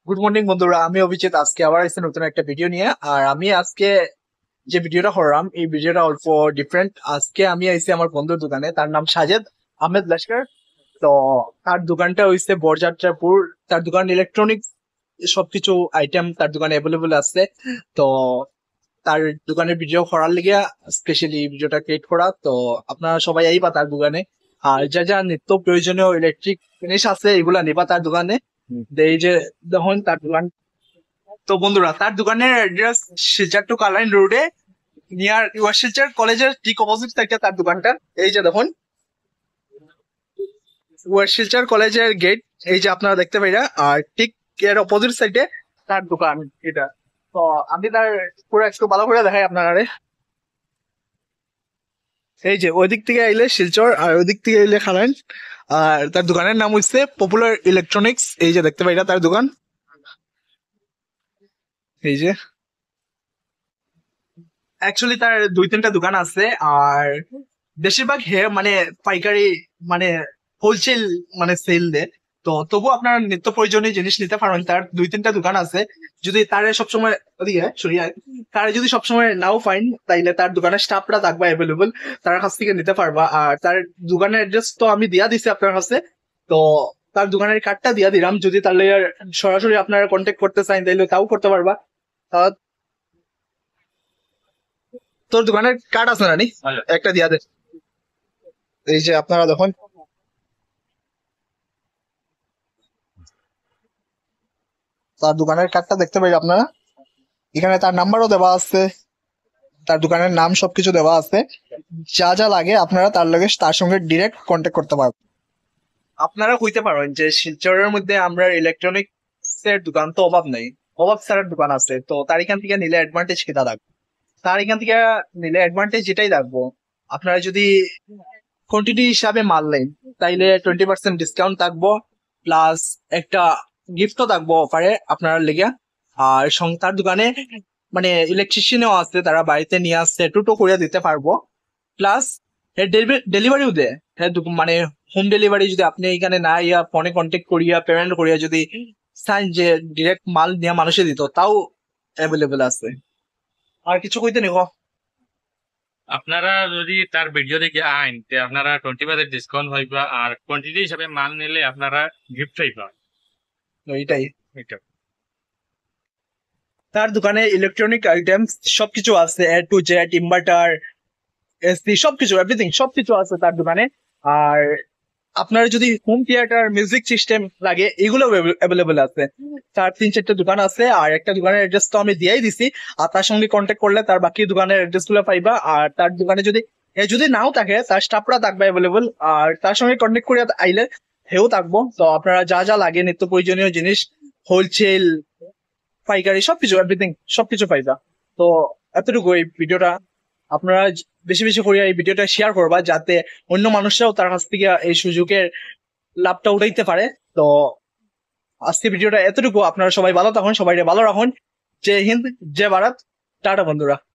Good morning বন্ধুরা, আমি অভিজিৎ আজকে আবার এসে নতুন একটা ভিডিও নিয়ে। আর আমি আজকে যে ভিডিওটা করলাম এই ভিডিওটা অল্প ডিফারেন্ট। আজকে আমি আইছি আমার বন্ধুর দোকানে, তার নাম সাজেদ আহমেদ লস্কর। তো তার দোকানটা হইছে বরযাত্রাপুর। তার দোকান ইলেকট্রনিক্স সবকিছু আইটেম তার দোকানে অ্যাভেলেবল আছে। তো তার দোকানের ভিডিও করার লিগে স্পেশালি ভিডিওটা ক্রিয়েট করা। তো আপনারা সবাই আইবা তার দোকানে। আর যা যা নিত্য প্রয়োজনীয় ইলেকট্রিক জিনিস আছে এগুলা নিবা তার দোকানে। এই যে দেখুন তার দোকান। তো বন্ধুরা, তার দোকানের অ্যাড্রেস শিলচর টু কালাইন রোডে, নিয়ার ইউআর শিলচর কলেজের ঠিক অপোজিট সাইডে তার দোকানটা। এই যে দেখুন ইউআর শিলচর কলেজের গেট, এই যে আপনারা দেখতে পাইরা। আর ঠিক এর অপোজিট সাইডে তার দোকান এটা। তো আমি তার পুরো একটু ভালো করে দেখাই আপনারা। এই যে ওই দিক থেকে আইলে শিলচর আর ওই দিক থেকে আইলে খালাইন। আর তার দোকানের নাম হচ্ছে পপুলার ইলেকট্রনিক্স। এই যে দেখতে পাইরা তার দোকান। এই যে অ্যাকচুয়ালি তার দুই তিনটা দোকান আছে। আর বেশিরভাগ হে মানে পাইকারি, মানে হোলসেল, মানে সেল দেয়। তো তবু আপনার নিত্য প্রয়োজনীয় জিনিস নিতে পারবেন, তার দুই তিনটা দোকান আছে। যদি তারে সবসময় ওদিকে সরিয়ে তারে যদি সবসময় নাও পাইন, তাইলে তার দোকানের স্টাফরা থাকবে অ্যাভেলেবল, তার কাছ থেকে নিতে পারবা। আর তার দোকানের অ্যাড্রেস তো আমি দিয়া দিছি আপনার কাছে। তো তার দোকানের কার্ডটা দিয়া দিলাম, যদি তাহলে সরাসরি আপনারা কন্ট্যাক্ট করতে চান তাইলে তাও করতে পারবা। তোর দোকানের কার্ড আছে না নি? একটা দিয়া দে। এই যে আপনারা দেখুন তার দোকানের কার্ডটা দেখতে পাই আপনারা। এখানে তার নাম্বারও দেওয়া আছে, তার দোকানের নাম সবকিছু দেওয়া আছে। যা যা লাগে আপনারা তার লগে তার সঙ্গে ডিরেক্ট কন্ট্যাক্ট করতে পারবেন। আপনারা কইতে পারেন যে শিলচরের মধ্যে আমরা ইলেকট্রনিক্স এর দোকান তো অভাব নেই, অভাব ছাড়ার দোকান আছে। তো তার এখান থেকে নিলে অ্যাডভান্টেজ কেটা থাকবে? তার এখান থেকে নিলে অ্যাডভান্টেজ যেটাই থাকবো, আপনারা যদি কোয়ান্টিটি হিসাবে মাল নেন তাইলে 20% ডিসকাউন্ট থাকবো, প্লাস একটা গিফটও থাকবো অফারে আপনার লেগে। আর তার দোকানে মানে ইলেকট্রিশিয়ানও আছে, তারা বাড়িতে নিয়ে আসছে টোটো করে দিতে পারবো। প্লাস ডেলিভারিও দেয়। হ্যাঁ, মানে হোম ডেলিভারি যদি আপনি এখানে না ইয়া ফোনে কন্ট্যাক্ট করিয়া পেমেন্ট করিয়া যদি চান যে ডিরেক্ট মাল নিয়ে মানুষে দিত, তাও অ্যাভেলেবেল আছে। আর কিছু কইতে নেই আপনারা যদি তার ভিডিও দেখে আইন তে আপনারা 20% ডিসকাউন্ট পাইবা আর কোয়ান্টিটি হিসাবে মাল নিলে আপনারা গিফট পাইবা। এইটাই। এটা তার দোকানে ইলেকট্রনিক আইটেমস সবকিছু আছে, এ টু জেড, ইনভার্টার, এসি, সবকিছু এভরিথিং সবকিছু আছে তার দোকানে। আর আপনার যদি হোম থিয়েটার, মিউজিক সিস্টেম লাগে, এগুলো অ্যাভেলেবেল আছে। তার তিন চারটে দোকান আছে, আর একটা দোকানের অ্যাড্রেস তো আমি দিয়েই দিছি। আর তার সঙ্গে কন্ট্যাক্ট করলে তার বাকি দোকানের অ্যাড্রেস গুলো পাইবা। আর তার দোকানে যদি যদি নাও থাকে, তার স্টাফরা থাকবে অ্যাভেলেবল। আর তার সঙ্গে কন্ট্যাক্ট করে আইলে হেও থাকবো। তো আপনারা যা যা লাগে নিত্য প্রয়োজনীয় জিনিস, হোলসেল, পাইকারি, সবকিছু এভরিথিং সবকিছু পাইবা। তো এতটুকু এই ভিডিওটা। আপনারা বেশি বেশি করে এই ভিডিওটা শেয়ার করবা, যাতে অন্য মানুষরাও তার কাছ থেকে এই সুযোগের লাভটা উঠাইতে পারে। তো আজকে ভিডিওটা এতটুকু। আপনারা সবাই ভালো থাকুন, সবাই ভালো রাখুন। জয় হিন্দ, জয় ভারত, টাটা বন্ধুরা।